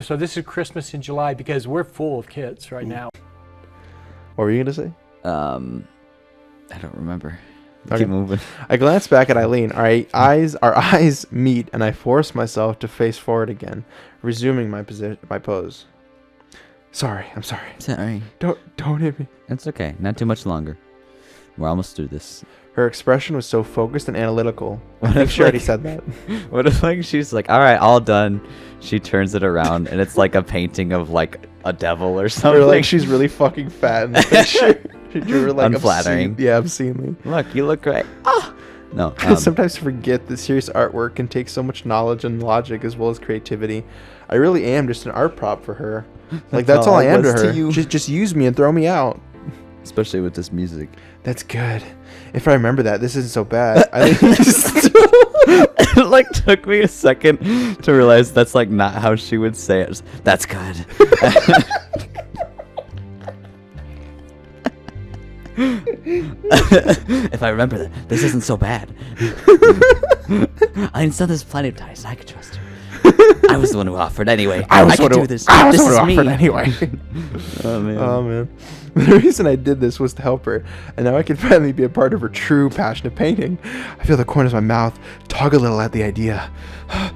So this is Christmas in July because we're full of kids right now. What were you going to say? I don't remember. Okay. Keep moving. I glance back at Eileen. Our eyes meet, and I force myself to face forward again, resuming my pose. I'm sorry. Sorry. Don't hit me. It's okay. Not too much longer. We're almost through this. Her expression was so focused and analytical. I think she already said that. What if like she's like, all right, all done. She turns it around and it's like a painting of like a devil or something. Or like she's really fucking fat in the picture. She drew her like unflattering. Obscenely. Look, you look great. Ah. No. Sometimes I forget that serious artwork can take so much knowledge and logic as well as creativity. I really am just an art prop for her. Like that's all I am to her. Just use me and throw me out. Especially with this music. That's good. If I remember that, this isn't so bad. It like took me a second to realize that's like not how she would say it. That's good. If I remember that, this isn't so bad. I installed this plenty of times. I could trust her. I was the one who offered anyway. I could do this. I was this the one who is offered me. anyway. Oh man. The reason I did this was to help her, and now I can finally be a part of her true passion of painting. I feel the corners of my mouth tug a little at the idea.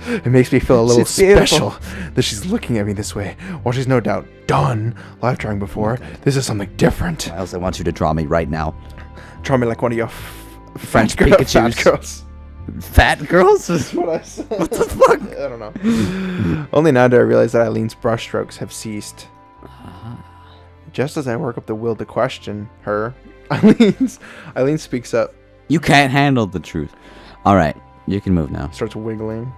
It makes me feel a little special that she's looking at me this way. While she's no doubt done live drawing before, this is something different. Miles, I want you to draw me right now. Draw me like one of your French Fat girls. Fat girls? That's what I said. What the fuck? I don't know. Only now do I realize that Eileen's brushstrokes have ceased. Just as I work up the will to question her, Eileen speaks up. You can't handle the truth. All right, you can move now. Starts wiggling.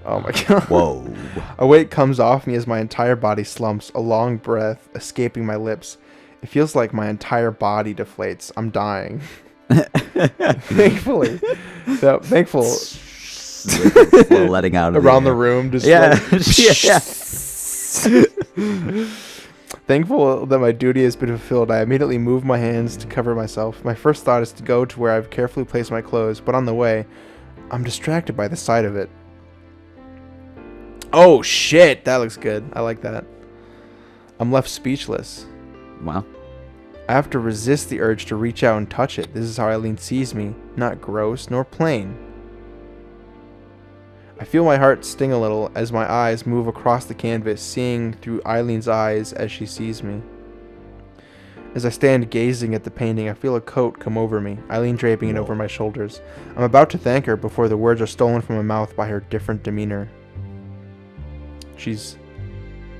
Oh my god. Whoa. A weight comes off me as my entire body slumps, a long breath escaping my lips. It feels like my entire body deflates. I'm dying. Thankfully. Thankful. Letting out of around the room. Just yeah. Thankful that my duty has been fulfilled, I immediately move my hands to cover myself. My first thought is to go to where I've carefully placed my clothes, but on the way, I'm distracted by the sight of it. Oh shit, that looks good. I like that. I'm left speechless. Wow. I have to resist the urge to reach out and touch it. This is how Eileen sees me, not gross nor plain. I feel my heart sting a little as my eyes move across the canvas, seeing through Eileen's eyes as she sees me. As I stand gazing at the painting, I feel a coat come over me, Eileen draping it over my shoulders. I'm about to thank her before the words are stolen from my mouth by her different demeanor. She's...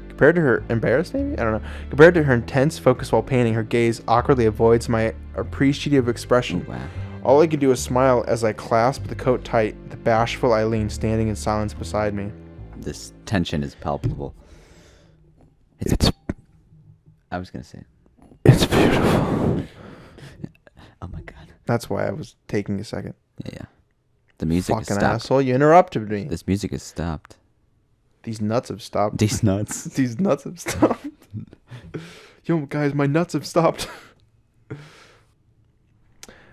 Compared to her embarrassed, maybe? I don't know. Compared to her intense focus while painting, her gaze awkwardly avoids my appreciative expression. Oh, wow. All I can do is smile as I clasp the coat tight, the bashful Eileen standing in silence beside me. This tension is palpable. I was going to say it. It's beautiful. Oh my god. That's why I was taking a second. Yeah. The music Fucking has stopped. asshole, you interrupted me. This music has stopped. These nuts have stopped. These nuts. These nuts have stopped. Yo, guys, my nuts have stopped.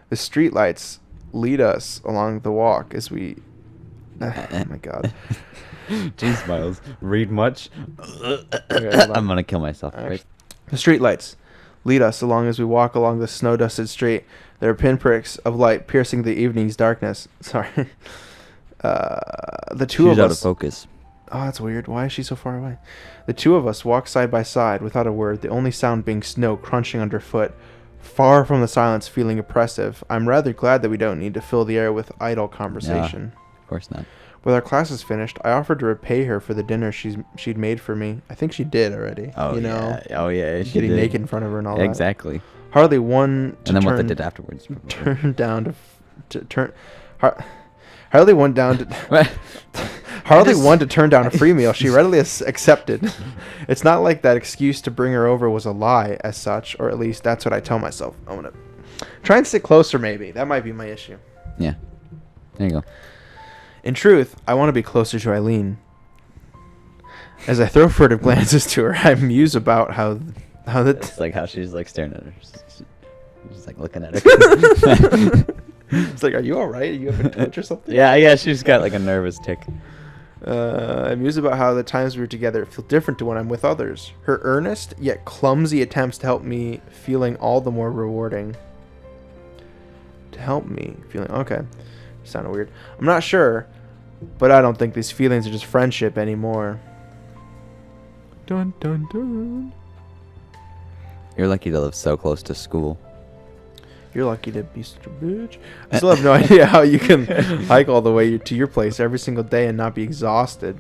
The streetlights lead us along the walk as we... Oh my god. Jeez, Miles. Read much? Okay, I'm going to kill myself. Right? The streetlights lead us along as we walk along the snow-dusted street. There are pinpricks of light piercing the evening's darkness. Sorry. The two She's of out us... of focus. Oh, that's weird. Why is she so far away? The two of us walk side by side without a word, the only sound being snow crunching underfoot. Far from the silence feeling oppressive, I'm rather glad that we don't need to fill the air with idle conversation. No, of course not. With our classes finished, I offered to repay her for the dinner she'd made for me. I think she did already. Oh, you know, yeah. Oh, yeah. She getting did. naked in front of her and all that. Exactly. Hardly one to And then turn, what they did afterwards. turn down to turn. Hardly one down to. Hardly one to turn down a free meal. She readily accepted. It's not like that excuse to bring her over was a lie as such, or at least that's what I tell myself. I want to try and sit closer maybe. That might be my issue. Yeah. There you go. In truth, I want to be closer to Eileen. As I throw furtive glances to her, I muse about how that... It's like how she's like staring at her. She's like looking at her. It's like, are you alright? Are you having a twitch or something? Yeah, she's got like a nervous tick. I muse about how the times we were together feel different to when I'm with others. Her earnest yet clumsy attempts to help me feeling all the more rewarding. To help me feeling... Okay. Sounded weird. I'm not sure, but I don't think these feelings are just friendship anymore. Dun dun dun. You're lucky to live so close to school. You're lucky to be such a bitch. I still have no idea how you can hike all the way to your place every single day and not be exhausted.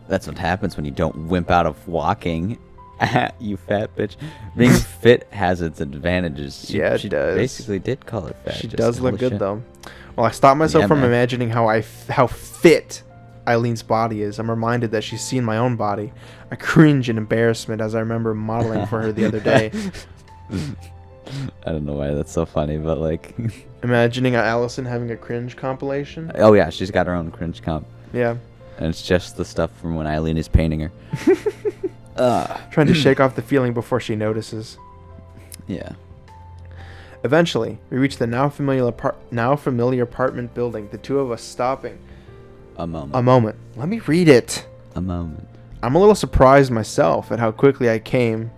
That's what happens when you don't wimp out of walking. You fat bitch. Being fit has its advantages. Yeah, it does. Basically did call her fat. She just does look holy good, shit. though. Well, I stopped myself Yeah, from man. imagining how fit Eileen's body is. I'm reminded that she's seen my own body. I cringe in embarrassment as I remember modeling for her the other day. I don't know why that's so funny, but like... Imagining Allison having a cringe compilation. Oh yeah, she's got her own cringe comp. Yeah. And it's just the stuff from when Eileen is painting her. Trying to shake off the feeling before she notices. Yeah. Eventually, we reach the now familiar apartment building, the two of us stopping. A moment. A moment. Let me read it. A moment. I'm a little surprised myself at how quickly I came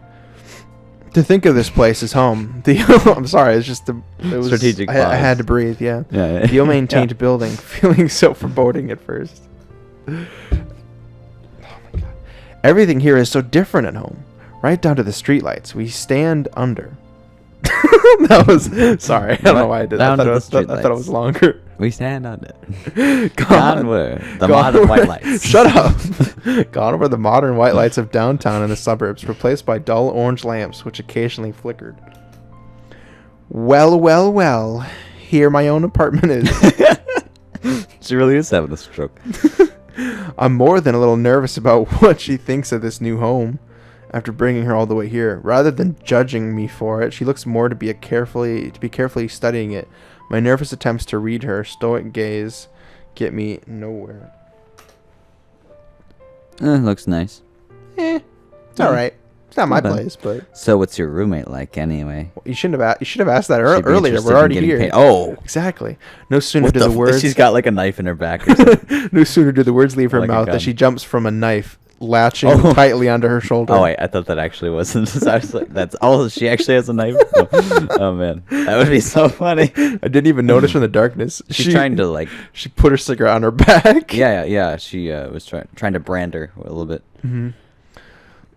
to think of this place as home. I'm sorry, it was Strategic I pause. had to breathe, yeah. Yeah. The ill-maintained building, feeling so foreboding at first. Oh my god. Everything here is so different at home. Right down to the streetlights. We stand under. That was sorry. I don't know why I did that. I thought it was longer. We stand on it. Gone were the Gone modern were- white lights. Shut up. Gone were the modern white lights of downtown and the suburbs, replaced by dull orange lamps which occasionally flickered. Well, well, well. Here my own apartment is. She really is having a stroke. I'm more than a little nervous about what she thinks of this new home. After bringing her all the way here, rather than judging me for it, she looks more to be carefully studying it. My nervous attempts to read her stoic gaze get me nowhere. Looks nice. It's all right. It's not my Not bad. place, but So what's your roommate like anyway? you should have asked that She'd be earlier. interested We're in already getting here. paid. Oh. Exactly. No sooner What do the words She's got like a knife in her back or something. no sooner do the words leave her Like a mouth gun. than she jumps from a knife, latching Oh. tightly onto her shoulder. Oh wait, I thought that actually wasn't. I was like, that's oh, she actually has a knife. No. Oh man, that would be so funny. I didn't even notice from the darkness. She's trying to like, She put her cigarette on her back. yeah. She was trying to brand her a little bit. Mm-hmm.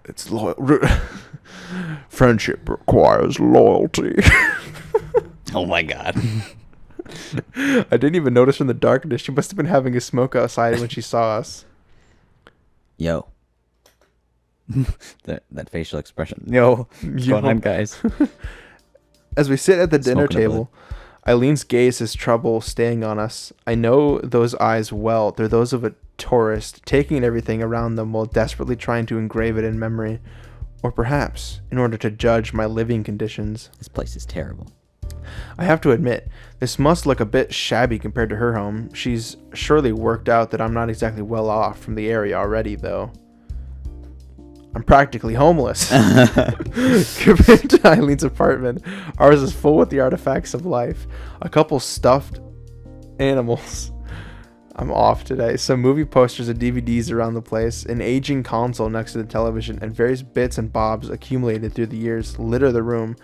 It's loyal. Friendship requires loyalty. Oh my god. I didn't even notice from the darkness. She must have been having a smoke outside when she saw us. Yo. that facial expression. Yo. What's going on, guys? As we sit at the dinner Smoking a table, Eileen's gaze has trouble staying on us. I know those eyes well. They're those of a tourist, taking in everything around them while desperately trying to engrave it in memory. Or perhaps, in order to judge my living conditions. This place is terrible. I have to admit, this must look a bit shabby compared to her home. She's surely worked out that I'm not exactly well off from the area already, though. I'm practically homeless. Compared to Eileen's apartment, ours is full with the artifacts of life. A couple stuffed animals. I'm off today. Some movie posters and DVDs around the place, an aging console next to the television, and various bits and bobs accumulated through the years litter the room.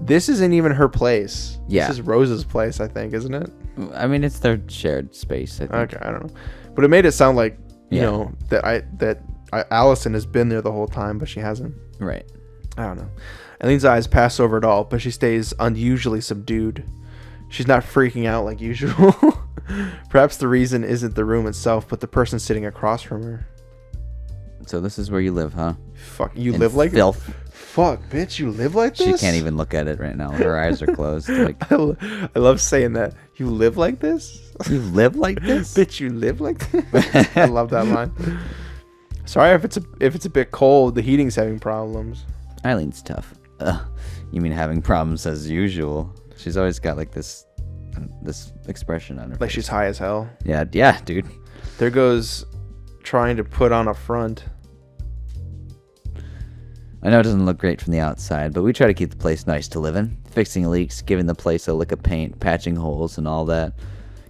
This isn't even her place. Yeah. This is Rose's place, I think, isn't it? I mean, it's their shared space, I think. Okay, I don't know. But it made it sound like, you Yeah. know, that Allison has been there the whole time, but she hasn't. Right. I don't know. Eileen's eyes pass over it all, but she stays unusually subdued. She's not freaking out like usual. Perhaps the reason isn't the room itself, but the person sitting across from her. So this is where you live, huh? Fuck, you In live like filth. Fuck, bitch, you live like She this? can't even look at it right now. Her eyes are closed. Like, I love saying that. You live like this? you live like this? Bitch, you live like this? I love that line. Sorry if it's a bit cold. The heating's having problems. Eileen's tough. You mean having problems as usual? She's always got like this expression on her Like face. she's high as hell. Yeah, dude. There goes trying to put on a front. I know it doesn't look great from the outside, but we try to keep the place nice to live in. Fixing leaks, giving the place a lick of paint, patching holes and all that.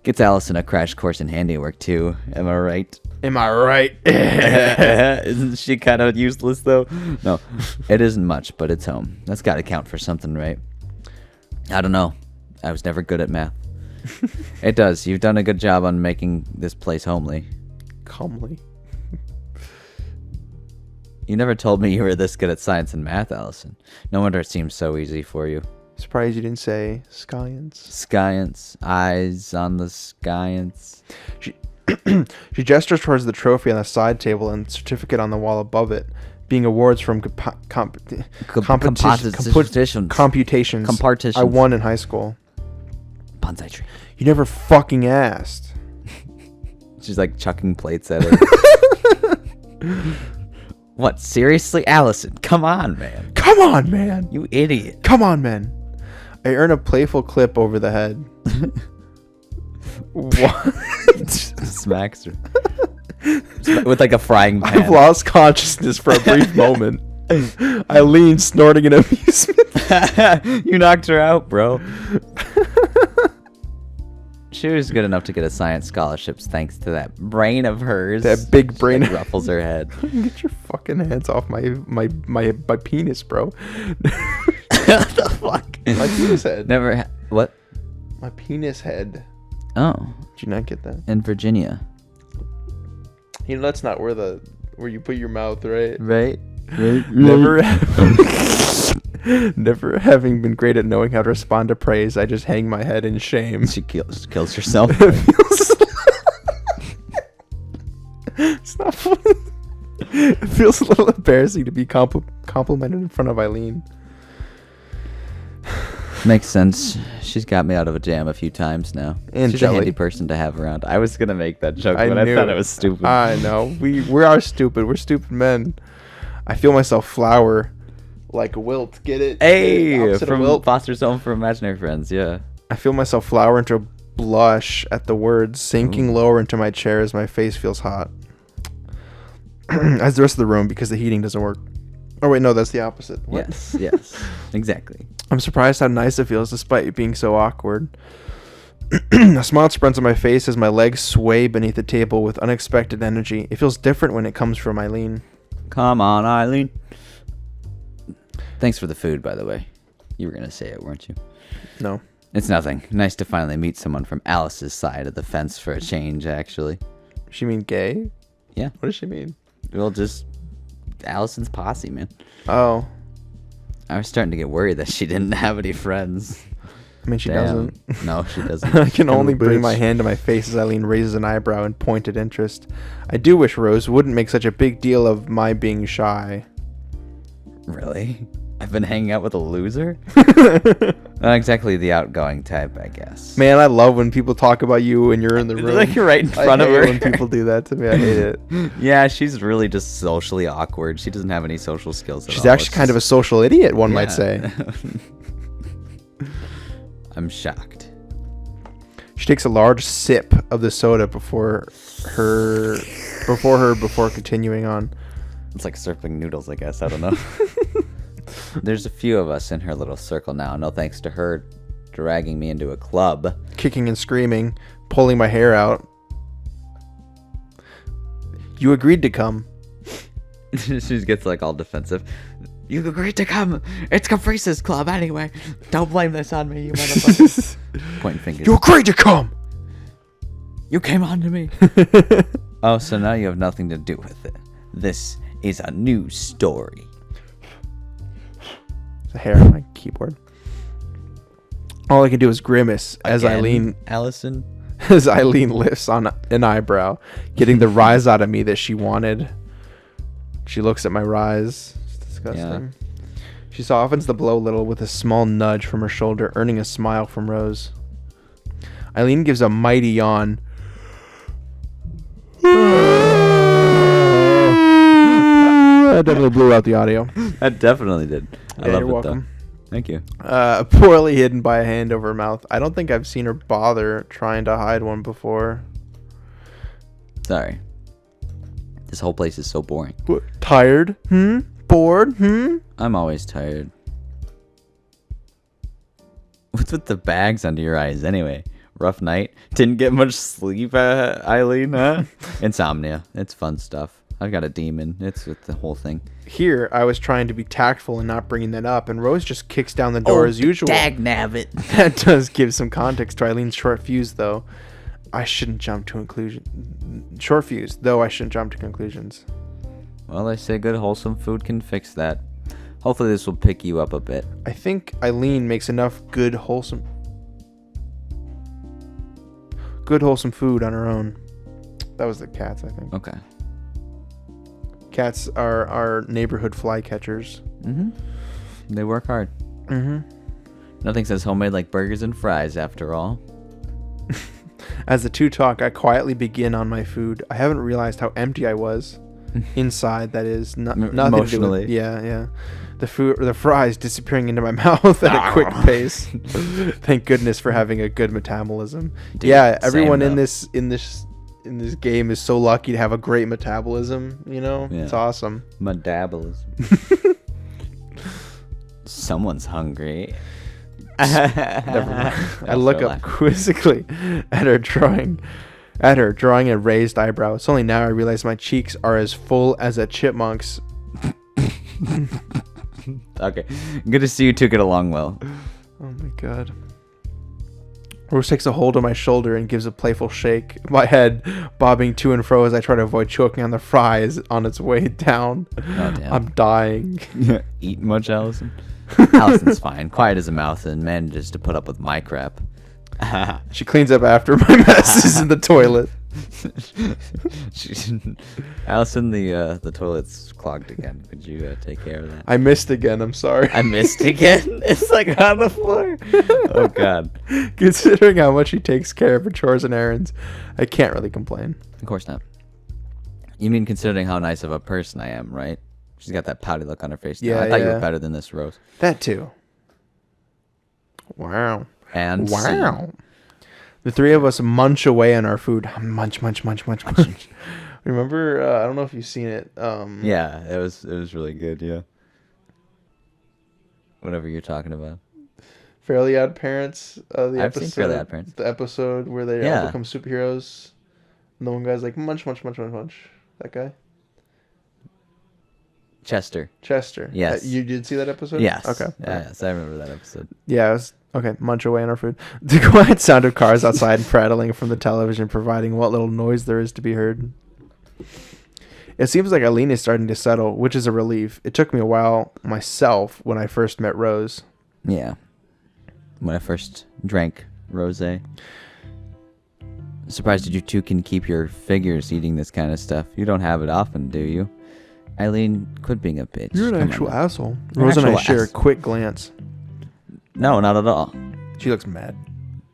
Gets Allison a crash course in handiwork too. Am I right? Am I right? Isn't she kind of useless though? No, it isn't much, but it's home. That's got to count for something, right? I don't know. I was never good at math. It does. You've done a good job on making this place homely. Calmly. You never told me you were this good at science and math, Allison. No wonder it seems so easy for you. Surprised you didn't say science. Science. Eyes on the science. She gestures towards the trophy on the side table and certificate on the wall above it, being awards from computations I won in high school. Bonsai tree. You never fucking asked. She's like chucking plates at her. What? Seriously? Allison, come on, man. Come on, man. You idiot. Come on, man. I earn a playful clip over the head. What? Smacks her. With like a frying pan. I've lost consciousness for a brief moment. Eileen snorting in amusement. You knocked her out, bro. She was good enough to get a science scholarships thanks to that brain of hers. That big brain that ruffles her head. Get your fucking hands off my penis, bro. What the fuck? My penis head. What? My penis head. Oh. Did you not get that? In Virginia. You know that's not where you put your mouth, right? Right. Never having been great at knowing how to respond to praise, I just hang my head in shame. She kills herself. It's not funny. It feels a little embarrassing to be complimented in front of Eileen. Makes sense. She's got me out of a jam a few times now. And she's jelly. a handy person to have around. I was gonna make that joke, but I thought it was stupid. I know. We are stupid. We're stupid men. I feel myself flower like a wilt. Get it? Hey, from wilt. Foster's Home for Imaginary Friends. Yeah. I feel myself flower into a blush at the words, sinking lower into my chair as my face feels hot. As the rest of the room, because the heating doesn't work. Oh wait, no, that's the opposite. What? Yes, exactly. I'm surprised how nice it feels despite it being so awkward. A smile spreads on my face as my legs sway beneath the table with unexpected energy. It feels different when it comes from Eileen. Come on, Eileen. Thanks for the food, by the way. You were going to say it, weren't you? No. It's nothing. Nice to finally meet someone from Alice's side of the fence for a change, actually. She mean gay? Yeah. What does she mean? Well, just Allison's posse, man. Oh. I was starting to get worried that she didn't have any friends. I mean, she doesn't. No, she doesn't. I can only bring my hand to my face as Eileen raises an eyebrow in pointed interest. I do wish Rose wouldn't make such a big deal of my being shy. Really? I've been hanging out with a loser? Not exactly the outgoing type, I guess. Man, I love when people talk about you and you're in the room. Like you're right in front of her. When people do that to me, I hate it. Yeah, she's really just socially awkward. She doesn't have any social skills at all. She's actually kind of a social idiot, one might say. I'm shocked. She takes a large sip of the soda before continuing on. It's like slurping noodles, I guess. I don't know. There's a few of us in her little circle now. No thanks to her dragging me into a club. Kicking and screaming, pulling my hair out. You agreed to come. She gets like all defensive. You agreed to come. It's Caprice's club anyway. Don't blame this on me, you motherfucker. Pointing fingers. You agreed to come. You came on to me. Oh, so now you have nothing to do with it. This is a new story. The hair on my keyboard. All I can do is grimace as Allison Eileen lifts on an eyebrow, getting the rise out of me that she wanted. She looks at my rise. It's disgusting. Yeah. She softens the blow a little with a small nudge from her shoulder, earning a smile from Rose. Eileen gives a mighty yawn. That definitely blew out the audio. That definitely did. I love you're it, welcome. though. Thank you. Poorly hidden by a hand over her mouth. I don't think I've seen her bother trying to hide one before. Sorry. This whole place is so boring. What? Tired? Bored? I'm always tired. What's with the bags under your eyes anyway? Rough night. Didn't get much sleep, Eileen, huh? Insomnia. It's fun stuff. I've got a demon. It's the whole thing. Here, I was trying to be tactful and not bringing that up, and Rose just kicks down the door as usual. Dag-nabbit. That does give some context to Eileen's short fuse, though. I shouldn't jump to short fuse, though I shouldn't jump to conclusions. Well, they say good wholesome food can fix that. Hopefully this will pick you up a bit. I think Eileen makes enough good wholesome food on her own. That was the cats, I think. Okay. Cats are our neighborhood fly catchers. Mm-hmm. They work hard. Mm-hmm. Nothing says homemade like burgers and fries, after all. As the two talk, I quietly begin on my food. I haven't realized how empty I was. Inside, that is. Nothing Emotionally. To do with, yeah. The fries disappearing into my mouth at a quick pace. Thank goodness for having a good metabolism. Dude, yeah, everyone same, in this game is so lucky to have a great metabolism, you know? Yeah. It's awesome. Metabolism. Someone's hungry. Never mind. I look up quizzically at her drawing a raised eyebrow. It's only now I realize my cheeks are as full as a chipmunk's. Okay. Good to see you two get along well. Oh my god. Rose takes a hold of my shoulder and gives a playful shake, my head bobbing to and fro as I try to avoid choking on the fries on its way down. Oh, damn. I'm dying. Eat much, Allison? Allison's fine. Quiet as a mouse and manages to put up with my crap. She cleans up after my messes in the toilet. Allison, the toilet's clogged again. Could you take care of that? I missed again. I'm sorry. I missed again. It's like on the floor. Oh god. Considering how much she takes care of her chores and errands, I can't really complain. Of course not. You mean considering how nice of a person I am, right? She's got that pouty look on her face. Yeah, I thought you yeah. were better than this, Rose. That too. Wow. And wow. The three of us munch away on our food. Munch. Remember? I don't know if you've seen it. yeah, it was really good. Yeah. Whatever you're talking about. Fairly Odd Parents. I've seen Fairly Odd Parents. The episode where they all become superheroes. And the one guy's like munch. That guy. Chester. Yes. You did see that episode? Yes. Okay. Yes, I remember that episode. Yeah, it was okay. Munch away on our food. The quiet sound of cars outside prattling from the television, providing what little noise there is to be heard. It seems like Eileen is starting to settle, which is a relief. It took me a while myself when I first met Rose. Yeah. When I first drank rosé. Surprised that you two can keep your figures eating this kind of stuff. You don't have it often, do you? Eileen, quit being a bitch. You're an Come actual on. asshole. Rose and I share a quick glance. No, not at all. She looks mad.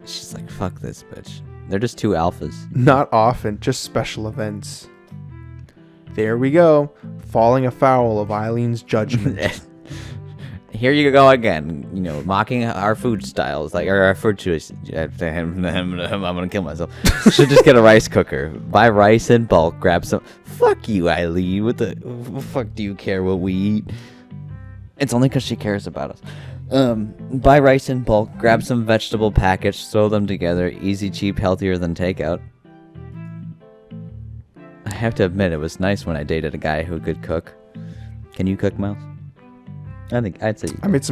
She's like, fuck this bitch. They're just two alphas. Not often, just special events. There we go. Falling afoul of Eileen's judgment. Here you go again, mocking our food styles, like our food choices. I'm gonna kill myself. Should just get a rice cooker, buy rice in bulk, grab some. Fuck you, Eileen. What the fuck do you care what we eat? It's only because she cares about us. Buy rice in bulk, grab some vegetable packets, throw them together. Easy, cheap, healthier than takeout. I have to admit, it was nice when I dated a guy who could cook. Can you cook, Milz? I'd say I make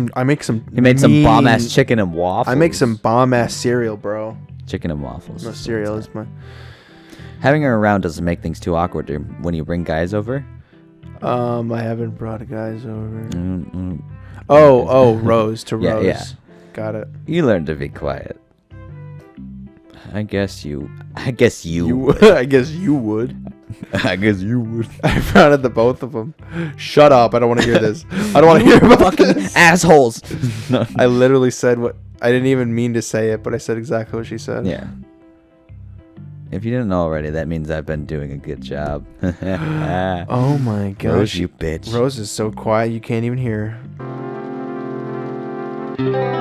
some. You made some bomb ass chicken and waffles. I make some bomb ass cereal, bro. Chicken and waffles. No, cereal is my. Having her around doesn't make things too awkward when you bring guys over. I haven't brought guys over. Mm-mm. Oh, Rose to Rose. Yeah. Got it. You learn to be quiet. I guess you. I guess you would. I guess you would. I frowned at the both of them. Shut up! I don't want to hear this. I don't want to hear about fucking this. assholes. No. I literally said what I didn't even mean to say it, but I said exactly what she said. Yeah. If you didn't know already, that means I've been doing a good job. Oh my gosh. Rose, you bitch. Rose is so quiet you can't even hear her.